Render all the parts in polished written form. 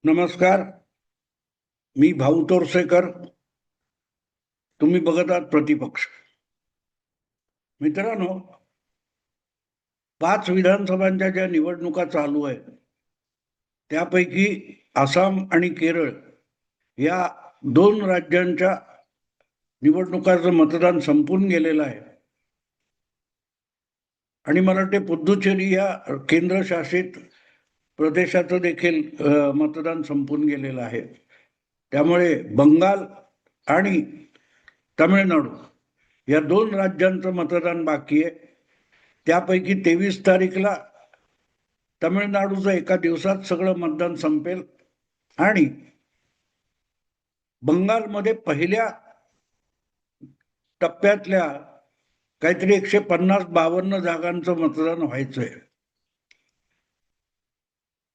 नमस्कार. मी भाऊ तोरसेकर. तुम्ही बघत आहात प्रतिपक्ष. मित्रांनो, 5 विधानसभांच्या ज्या निवडणुका चालू आहेत त्यापैकी आसाम आणि केरळ या 2 राज्यांच्या निवडणुकाचं मतदान संपून गेलेलं आहे. आणि मला वाटते पुद्दुचेरी या केंद्रशासित प्रदेशाचं देखील मतदान संपून गेलेलं आहे. त्यामुळे बंगाल आणि तामिळनाडू या 2 राज्यांचं मतदान बाकी आहे. त्यापैकी 23 तारीखला तामिळनाडूचं एका दिवसात सगळं मतदान संपेल आणि बंगालमध्ये पहिल्या टप्प्यातल्या काहीतरी 150-52 जागांचं मतदान व्हायचंय.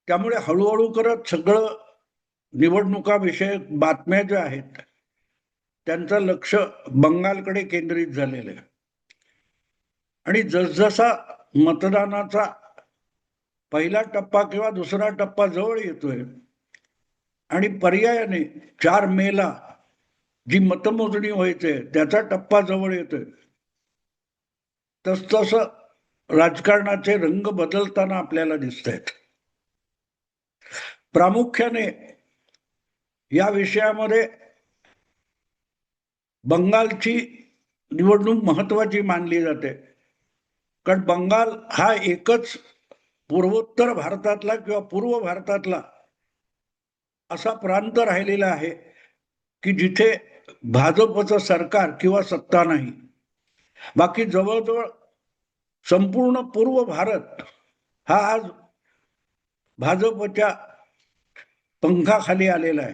त्यामुळे हळूहळू करत सगळं निवडणुकाविषयक बातम्या ज्या आहेत त्यांचं लक्ष बंगालकडे केंद्रित झालेलं आहे. आणि जसजसा मतदानाचा पहिला टप्पा किंवा दुसरा टप्पा जवळ येतोय आणि पर्यायाने 4 मेला जी मतमोजणी व्हायची त्याचा टप्पा जवळ येतोय, तसतसं राजकारणाचे रंग बदलताना आपल्याला दिसत आहेत. प्रामुख्याने या विषयामध्ये बंगालची निवडणूक महत्वाची मानली जाते, कारण बंगाल हा एकच पूर्वोत्तर भारतातला किंवा पूर्व भारतातला असा प्रांत राहिलेला आहे की जिथे भाजपचं सरकार किंवा सत्ता नाही. बाकी जवळजवळ संपूर्ण पूर्व भारत हा आज भाजपच्या पंखाखाली आलेला आहे.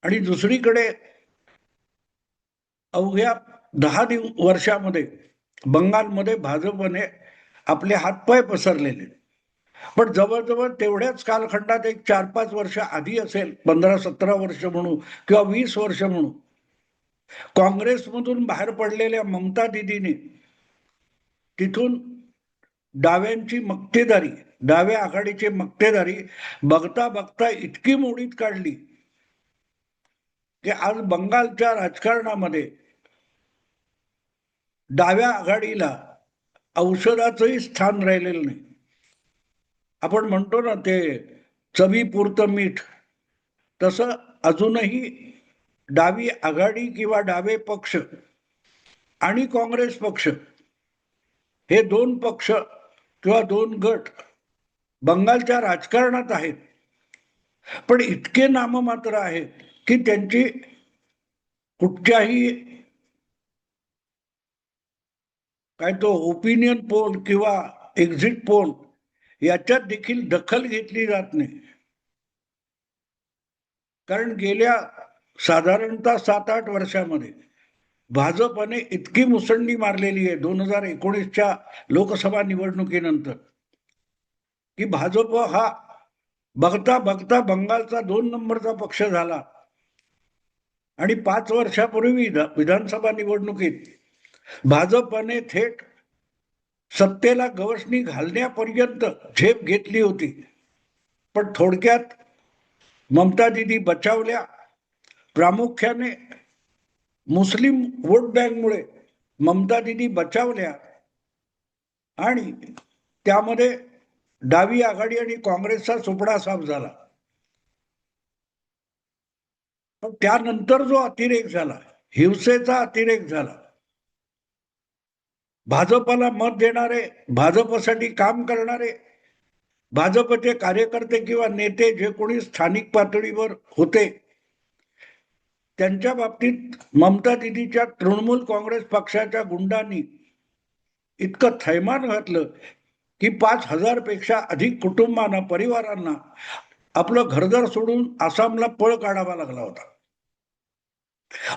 आणि दुसरीकडे अवघ्या 10 वर्षामध्ये बंगालमध्ये भाजपने आपले हातपाय पसरलेले. पण जवळजवळ तेवढ्याच कालखंडात एक 4-5 वर्ष आधी असेल, 15-17 वर्ष म्हणू किंवा 20 वर्ष म्हणू, काँग्रेसमधून बाहेर पडलेल्या ममता दिदीने तिथून डाव्यांची मक्तेदारी, डाव्या आघाडीची मक्तेदारी बघता बघता इतकी मोडीत काढली की आज बंगालच्या राजकारणामध्ये डाव्या आघाडीला औषधाचंही स्थान राहिलेलं नाही. आपण म्हणतो ना ते चवीपुरतं मीठ, तसं अजूनही डावी आघाडी किंवा डावे पक्ष आणि काँग्रेस पक्ष हे 2 पक्ष किंवा 2 गट बंगालच्या राजकारणात आहेत, पण इतके नाममात्र आहेत की त्यांची कुठच्याही काय तो ओपिनियन पोल किंवा एक्झिट पोल याच्यात देखील दखल घेतली जात नाही. कारण गेल्या साधारणतः 7-8 वर्षामध्ये भाजपने इतकी मुसंडी मारलेली आहे 2019च्या लोकसभा निवडणुकीनंतर की भाजप हा बघता बघता बंगालचा 2 नंबरचा पक्ष झाला. आणि 5 वर्षापूर्वी विधानसभा निवडणुकीत भाजपने थेट सत्तेला गवसणी घालण्यापर्यंत झेप घेतली होती. पण थोडक्यात ममता दिदी बचावल्या. प्रामुख्याने मुस्लिम वोट बँकमुळे ममता दिदी बचावल्या आणि त्यामध्ये डावी आघाडी आणि काँग्रेसचा सुपडा साफ झाला. पण त्यानंतर जो अतिरेक झाला, हिंसेचा अतिरेक झाला, भाजपला मत देणारे, भाजपसाठी काम करणारे भाजपचे कार्यकर्ते किंवा नेते जे कोणी स्थानिक पातळीवर होते त्यांच्या बाबतीत ममता दिदीच्या तृणमूल काँग्रेस पक्षाच्या गुंडांनी इतकं थैमान घातलं की 5,000 पेक्षा अधिक कुटुंबांना, परिवारांना आपलं घरदार सोडून आसामला पळ काढावा लागला होता.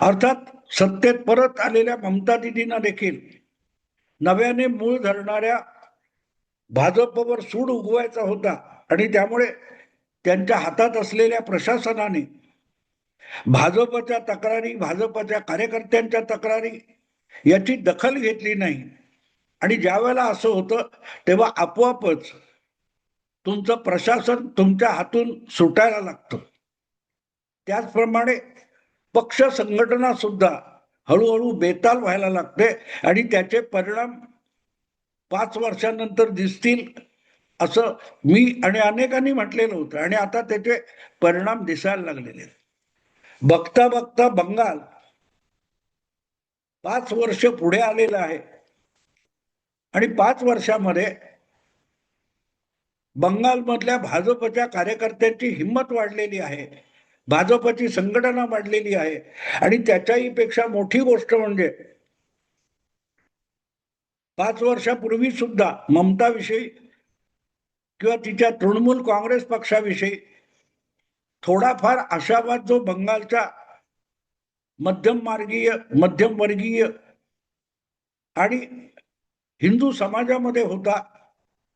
अर्थात सत्तेत परत आलेल्या ममता दिदींना देखील नव्याने मूळ धरणाऱ्या भाजपवर सूड उगवायचा होता आणि त्यामुळे त्यांच्या हातात असलेल्या प्रशासनाने भाजपच्या तक्रारी, भाजपच्या कार्यकर्त्यांच्या तक्रारी याची दखल घेतली नाही. आणि ज्या वेळेला असं होतं तेव्हा आपोआपच तुमचं प्रशासन तुमच्या हातून सुटायला लागतं. त्याचप्रमाणे पक्ष संघटना सुद्धा हळूहळू बेताल व्हायला लागते आणि त्याचे परिणाम 5 वर्षांनंतर दिसतील असं मी आणि अनेकांनी म्हटलेलं होतं आणि आता त्याचे परिणाम दिसायला लागलेले. बघता बघता बंगाल 5 वर्ष पुढे आलेलं आहे आणि 5 वर्षामध्ये बंगालमधल्या भाजपच्या कार्यकर्त्यांची हिंमत वाढलेली आहे, भाजपची संघटना वाढलेली आहे आणि त्याच्याही पेक्षा मोठी गोष्ट म्हणजे 5 वर्षापूर्वी सुद्धा ममताविषयी किंवा तिच्या तृणमूल काँग्रेस पक्षाविषयी थोडाफार आशावाद जो बंगालच्या मध्यमवर्गीय आणि हिंदू समाजामध्ये होता,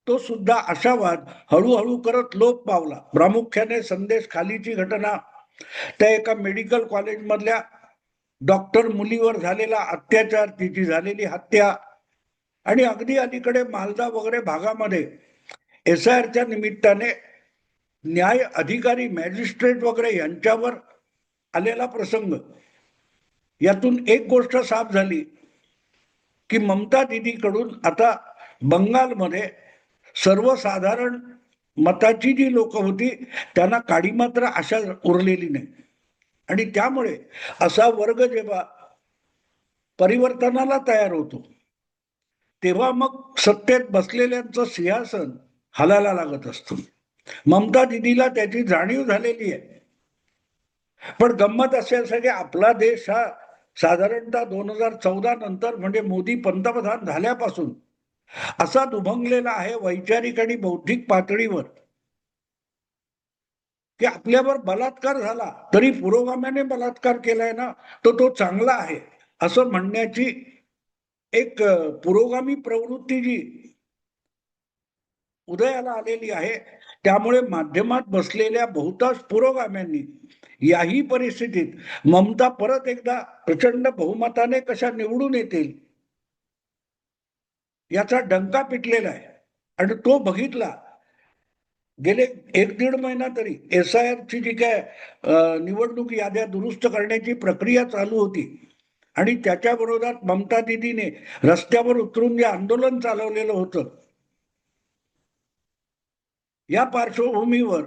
तो सुद्धा आशावाद हळूहळू करत लोप पावला. प्रामुख्याने संदेश खालीची घटना, त्या एका मेडिकल कॉलेजमधल्या डॉक्टर मुलीवर झालेला अत्याचार, तिची झालेली हत्या आणि अगदी अलीकडे मालदा वगैरे भागामध्ये SIRच्या निमित्ताने न्याय अधिकारी, मॅजिस्ट्रेट वगैरे यांच्यावर आलेला प्रसंग, यातून एक गोष्ट साफ झाली की ममता दीदीकडून आता बंगालमध्ये सर्वसाधारण मताची जी लोक होती त्यांना काडी मात्र आशा उरलेली नाही. आणि त्यामुळे असा वर्ग जेव्हा परिवर्तनाला तयार होतो तेव्हा मग सत्तेत बसलेल्यांचं सिंहासन हलायला लागत असतं. ममता दीदीला त्याची जाणीव झालेली आहे. पण गंमत अशी असं की आपला देश हा साधारणतः 2014 नंतर म्हणजे मोदी पंतप्रधान झाल्यापासून असा दुभंगलेला आहे वैचारिक आणि बौद्धिक पातळीवर की आपल्यावर बलात्कार झाला तरी पुरोगाम्याने बलात्कार केलाय ना, तो चांगला आहे असं म्हणण्याची एक पुरोगामी प्रवृत्ती जी उदयाला आलेली आहे. त्यामुळे माध्यमात बसलेल्या बहुतांश पुरोगाम्यांनी याही परिस्थितीत ममता परत एकदा प्रचंड बहुमताने कशा निवडून येतील याचा डंका पिटलेला आहे. आणि तो बघितला गेले 1-1.5 महिना तरी SIRची जी काय निवडणूक याद्या दुरुस्त करण्याची प्रक्रिया चालू होती आणि त्याच्या विरोधात ममता दीदीने रस्त्यावर उतरून जे आंदोलन चालवलेलं होतं, या पार्श्वभूमीवर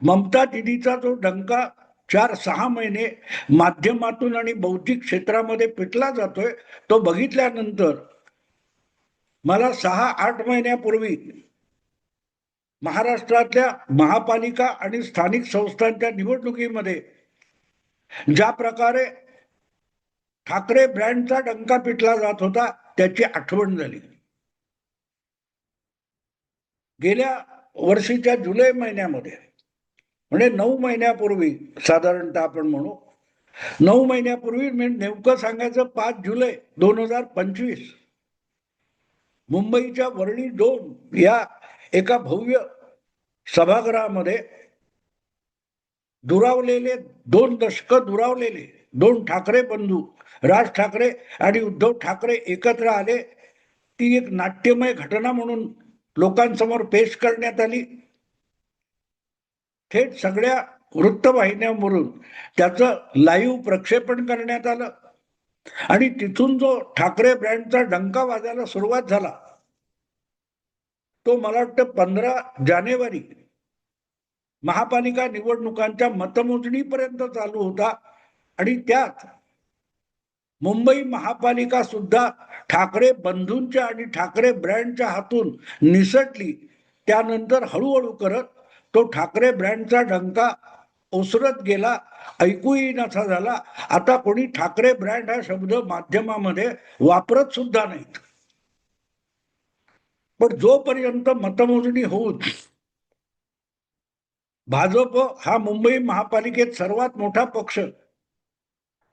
ममता दीदीचा जो डंका 4-6 महिने माध्यमातून आणि बौद्धिक क्षेत्रामध्ये पिटला जातोय, तो बघितल्यानंतर मला 6-8 महिन्यापूर्वी महाराष्ट्रातल्या महापालिका आणि स्थानिक संस्थांच्या निवडणुकीमध्ये ज्या प्रकारे ठाकरे ब्रँडचा डंका पिटला जात होता त्याची आठवण झाली. गेल्या वर्षीच्या जुलै महिन्यामध्ये म्हणजे 9 महिन्यापूर्वी साधारणतः आपण म्हणू 9 महिन्यापूर्वी, नेमकं सांगायचं 5 जुलै 2025 मुंबईच्या वरळी 2 या एका भव्य सभागृहामध्ये दुरावलेले 2 दशकं दुरावलेले 2 ठाकरे बंधू राज ठाकरे आणि उद्धव ठाकरे एकत्र आले. ती एक नाट्यमय घटना म्हणून लोकांसमोर पेश करण्यात आली. थेट सगळ्या वृत्तवाहिन्यांवरून त्याचं लाईव्ह प्रक्षेपण करण्यात आलं आणि तिथून जो ठाकरे ब्रँडचा डंका वाजायला सुरुवात झाला तो मला वाटतं 15 जानेवारी महापालिका निवडणुकांच्या मतमोजणीपर्यंत चालू होता. आणि त्यात मुंबई महापालिका सुद्धा ठाकरे बंधूंच्या आणि ठाकरे ब्रँडच्या हातून निसटली. त्यानंतर हळूहळू करत तो ठाकरे ब्रँडचा डंका ओसरत गेला, ऐकूही नसा झाला. आता कोणी ठाकरे ब्रँड हा शब्द माध्यमामध्ये वापरत सुद्धा नाहीत. पण जोपर्यंत मतमोजणी होऊन भाजप हा मुंबई महापालिकेत सर्वात मोठा पक्ष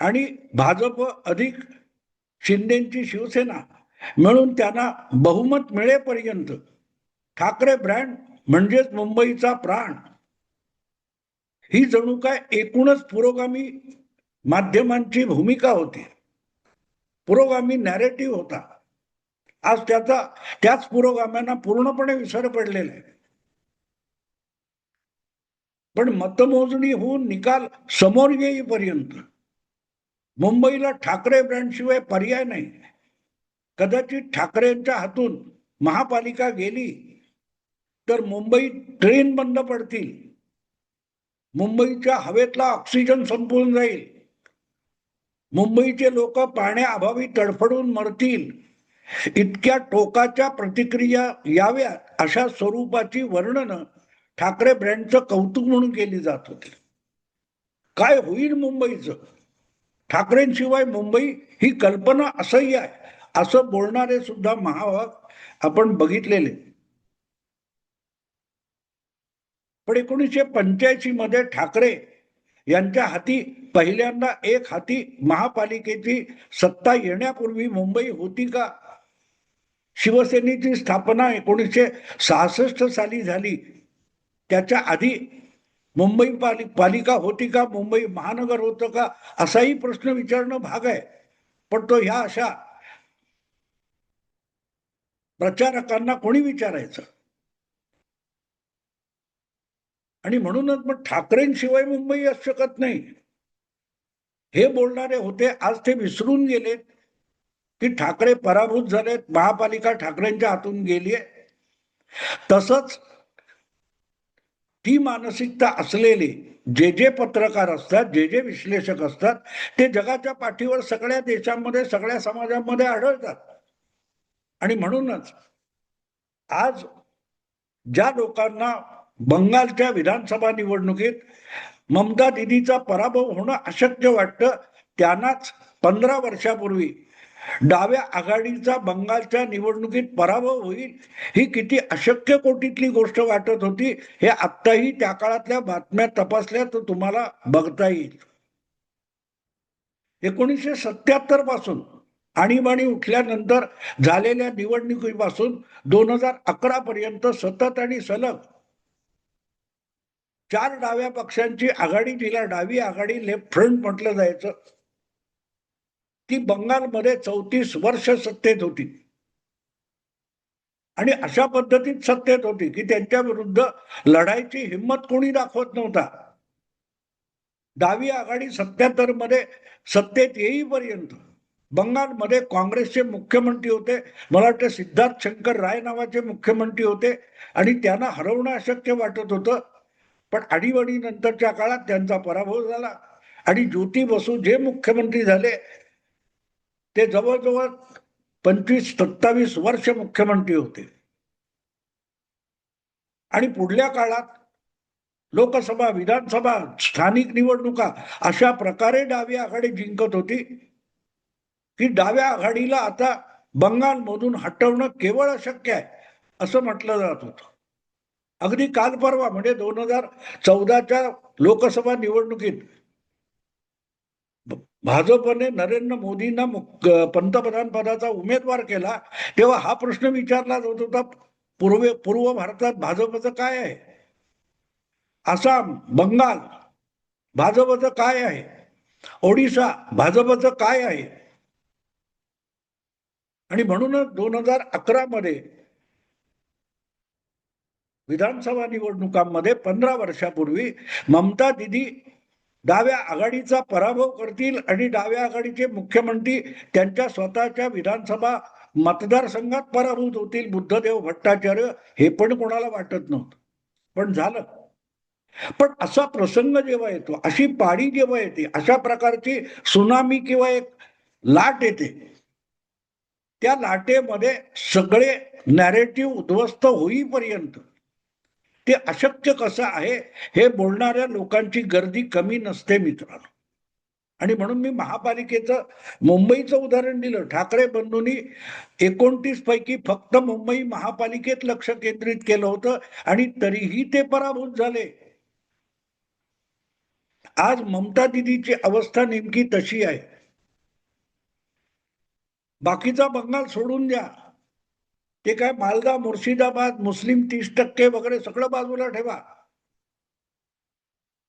आणि भाजप अधिक शिंदेची शिवसेना मिळून त्यांना बहुमत मिळेपर्यंत ठाकरे ब्रँड म्हणजेच मुंबईचा प्राण ही जणू काय एकूणच पुरोगामी माध्यमांची भूमिका होती, पुरोगामी नॅरेटिव्ह होता. आज त्याच पुरोगाम्यांना पूर्णपणे विसर पडलेला आहे. पण मतमोजणी होऊन निकाल समोर येईपर्यंत मुंबईला ठाकरे ब्रँड शिवाय पर्याय नाही. कदाचित ठाकरेंच्या हातून महापालिका गेली तर मुंबई ट्रेन बंद पडतील, मुंबईच्या हवेतला ऑक्सिजन संपून जाईल, मुंबईचे लोक पाण्याअभावी तडफडून मरतील. इतक्या टोकाच्या प्रतिक्रिया याव्यात अशा स्वरूपाची वर्णनं ठाकरे ब्रँडचं कौतुक म्हणून केली जात होती. काय होईल मुंबईचं, ठाकरेंशिवाय मुंबई ही कल्पना असह्य आहे, असं बोलणारे सुद्धा महावाग आपण बघितलेले. पण 1985 मध्ये ठाकरे यांच्या हाती पहिल्यांदा एक हाती महापालिकेची सत्ता येण्यापूर्वी मुंबई होती का? शिवसेनेची स्थापना 1966 साली झाली, त्याच्या आधी मुंबई पालिका होती का, मुंबई महानगर होतं का, असाही प्रश्न विचारणं भाग आहे. पण तो ह्या अशा प्रचारकांना कोणी विचारायचं? आणि म्हणूनच मग ठाकरेंशिवाय मुंबई असू शकत नाही हे बोलणारे होते. आज ते विसरून गेलेत की ठाकरे पराभूत झालेत, महापालिका ठाकरेंच्या हातून गेलीय. तसंच ती मानसिकता असलेले जे पत्रकार असतात, जे विश्लेषक असतात, ते जगाच्या पाठीवर सगळ्या देशांमध्ये, सगळ्या समाजामध्ये आढळतात. आणि म्हणूनच आज ज्या लोकांना बंगालच्या विधानसभा निवडणुकीत ममता दिदीचा पराभव होणं अशक्य वाटतं, त्यांनाच 15 वर्षापूर्वी डाव्या आघाडीचा बंगालच्या निवडणुकीत पराभव होईल ही किती अशक्य कोटीतली गोष्ट वाटत होती, हे आत्ताही त्या काळातल्या बातम्या तपासल्या तर तुम्हाला बघता येईल. 1977 पासून आणीबाणी उठल्यानंतर झालेल्या निवडणुकीपासून 2011 पर्यंत सतत आणि सलग 4 डाव्या पक्षांची आघाडी, जिला डावी आघाडी, लेफ्ट फ्रंट म्हटलं जायचं, ती बंगालमध्ये 34 वर्ष सत्तेत होती. आणि अशा पद्धतीत सत्तेत होती की त्यांच्या विरुद्ध लढायची हिंमत कोणी दाखवत नव्हता. डावी आघाडी 77 मध्ये सत्तेत येईपर्यंत बंगालमध्ये काँग्रेसचे मुख्यमंत्री होते, मला वाटतं सिद्धार्थ शंकर राय नावाचे मुख्यमंत्री होते, आणि त्यांना हरवणं अशक्य वाटत होतं. पण आणीबाणी नंतरच्या काळात त्यांचा पराभव झाला आणि ज्योती बसू जे मुख्यमंत्री झाले ते जवळजवळ 25-27 वर्ष मुख्यमंत्री होते. आणि पुढल्या काळात लोकसभा, विधानसभा, स्थानिक निवडणुका अशा प्रकारे डावी आघाडी जिंकत होती की डाव्या आघाडीला आता बंगालमधून हटवणं केवळ अशक्य आहे असं म्हटलं जात होतं. अगदी काल परवा म्हणजे 2014च्या लोकसभा निवडणुकीत भाजपने नरेंद्र मोदींना पंतप्रधान पदाचा उमेदवार केला, तेव्हा हा प्रश्न विचारला जात होता, पूर्व भारतात भाजपचं काय आहे, आसाम, बंगाल भाजपचं काय आहे, ओडिशा भाजपचं काय आहे. आणि म्हणूनच 2011 मध्ये विधानसभा निवडणुकांमध्ये 15 वर्षापूर्वी ममता दिदी डाव्या आघाडीचा पराभव करतील आणि डाव्या आघाडीचे मुख्यमंत्री त्यांच्या स्वतःच्या विधानसभा मतदारसंघात पराभूत होतील, बुद्धदेव भट्टाचार्य, हे पण कोणाला वाटत नव्हतं, पण झालं. पण असा प्रसंग जेव्हा येतो, अशी पाडी जेव्हा येते, अशा प्रकारची सुनामी किंवा एक लाट येते, त्या लाटेमध्ये सगळे नॅरेटिव्ह उद्ध्वस्त होईपर्यंत ते अशक्य कसं आहे हे बोलणाऱ्या लोकांची गर्दी कमी नसते मित्रांनो. आणि म्हणून मी महापालिकेचं, मुंबईचं उदाहरण दिलं. ठाकरे बंधूंनी 29 पैकी फक्त मुंबई महापालिकेत लक्ष केंद्रित केलं होतं आणि तरीही ते पराभूत झाले. आज ममता दिदीची अवस्था नेमकी तशी आहे. बाकीचा बंगाल सोडून द्या, ते काय मालदा, मुर्शिदाबाद, मुस्लिम 30% वगैरे सगळं बाजूला ठेवा.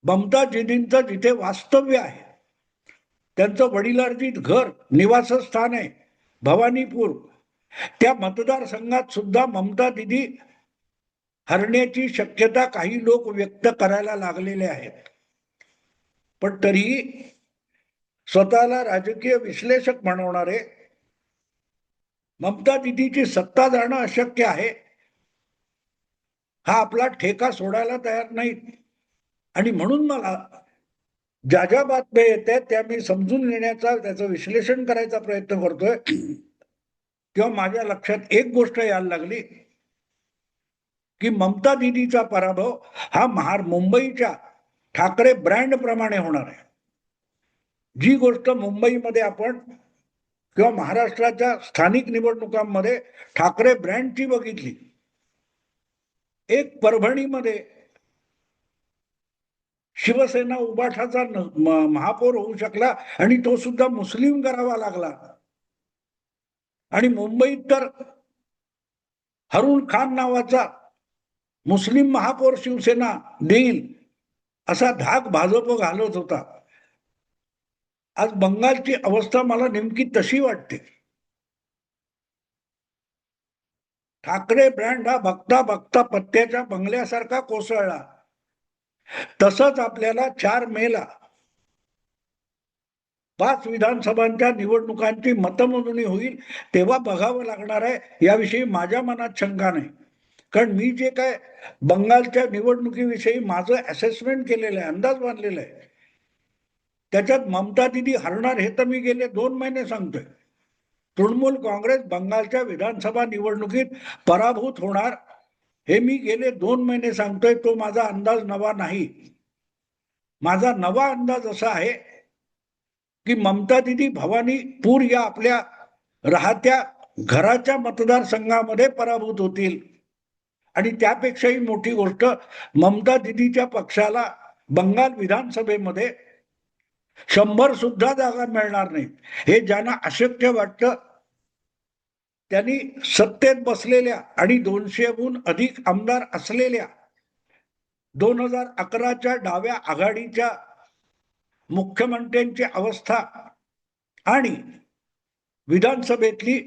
ममता दिदींचं जिथे वास्तव्य आहे, त्यांचं वडिलार्जित घर, निवासस्थान आहे भवानीपूर, त्या मतदारसंघात सुद्धा ममता दिदी हरण्याची शक्यता काही लोक व्यक्त करायला लागलेले आहेत. पण तरीही स्वतःला राजकीय विश्लेषक म्हणवणारे ममता दिदीची सत्ता जाणं अशक्य आहे हा आपला ठेका सोडायला तयार नाहीत. आणि म्हणून मला ज्या ज्या बातम्या येत आहेत त्या मी समजून घेण्याचा, त्याचं विश्लेषण करायचा प्रयत्न करतोय. तेव्हा माझ्या लक्षात एक गोष्ट यायला लागली की ममता दिदीचा पराभव हा मुंबईच्या ठाकरे ब्रँड प्रमाणे होणार आहे. जी गोष्ट मुंबईमध्ये आपण किंवा महाराष्ट्राच्या स्थानिक निवडणुकांमध्ये ठाकरे ब्रँडची बघितली, एक परभणीमध्ये शिवसेना उबाठाचा महापौर होऊ शकला आणि तो सुद्धा मुस्लिम करावा लागला. आणि मुंबईत तर हरुण खान नावाचा मुस्लिम महापौर शिवसेना देईल असा धाक भाजप घालत होता. आज बंगालची अवस्था मला नेमकी तशी वाटते. ठाकरे ब्रँड हा बघता बघता पत्त्याच्या बंगल्यासारखा कोसळला. तसंच आपल्याला 4 मेला 5 विधानसभांच्या निवडणुकांची मतमोजणी होईल तेव्हा बघावं लागणार आहे. याविषयी माझ्या मनात शंका नाही, कारण मी जे काय बंगालच्या निवडणुकीविषयी माझं असेसमेंट केलेलं आहे, अंदाज बांधलेला आहे, त्याच्यात ममता दिदी हरणार हे तर मी गेले 2 महिने सांगतोय. तृणमूल काँग्रेस बंगालच्या विधानसभा निवडणुकीत पराभूत होणार हे मी गेले 2 महिने सांगतोय. तो माझा अंदाज नवा नाही. माझा नवा अंदाज असा आहे की ममता दिदी भवानीपूर या आपल्या राहत्या घराच्या मतदारसंघामध्ये पराभूत होतील. आणि त्यापेक्षाही मोठी गोष्ट, ममता दिदीच्या पक्षाला बंगाल विधानसभेमध्ये 100 सुद्धा जागा मिळणार नाहीत. हे ज्यांना अशक्य वाटतं त्यांनी सत्तेत बसलेल्या आणि 200हून अधिक आमदार असलेल्या 2011च्या डाव्या आघाडीच्या मुख्यमंत्र्यांची अवस्था आणि विधानसभेतली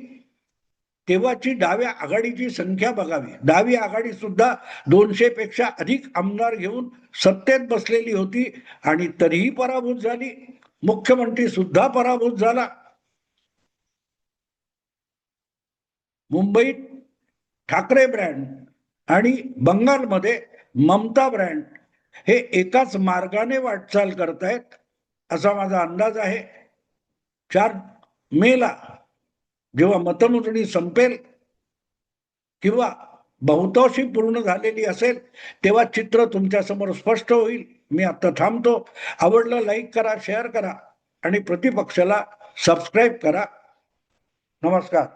तेव्हाची डाव्या आघाडीची संख्या बघावी. डावी आघाडी सुद्धा 200 पेक्षा अधिक आमदार घेऊन सत्तेत बसलेली होती आणि तरीही पराभूत झाली. मुख्यमंत्री सुद्धा पराभूत झाला. मुंबईत ठाकरे ब्रँड आणि बंगालमध्ये ममता ब्रँड हे एकाच मार्गाने वाटचाल करतायत असा माझा अंदाज आहे. 4 मेला जेव्हा मतमोजणी संपेल किंवा बहुतांशी पूर्ण झालेली असेल तेव्हा चित्र तुमच्या समोर स्पष्ट होईल. मी आता थांबतो. आवडलं लाईक करा, शेअर करा आणि प्रतिपक्षाला सबस्क्राईब करा. नमस्कार.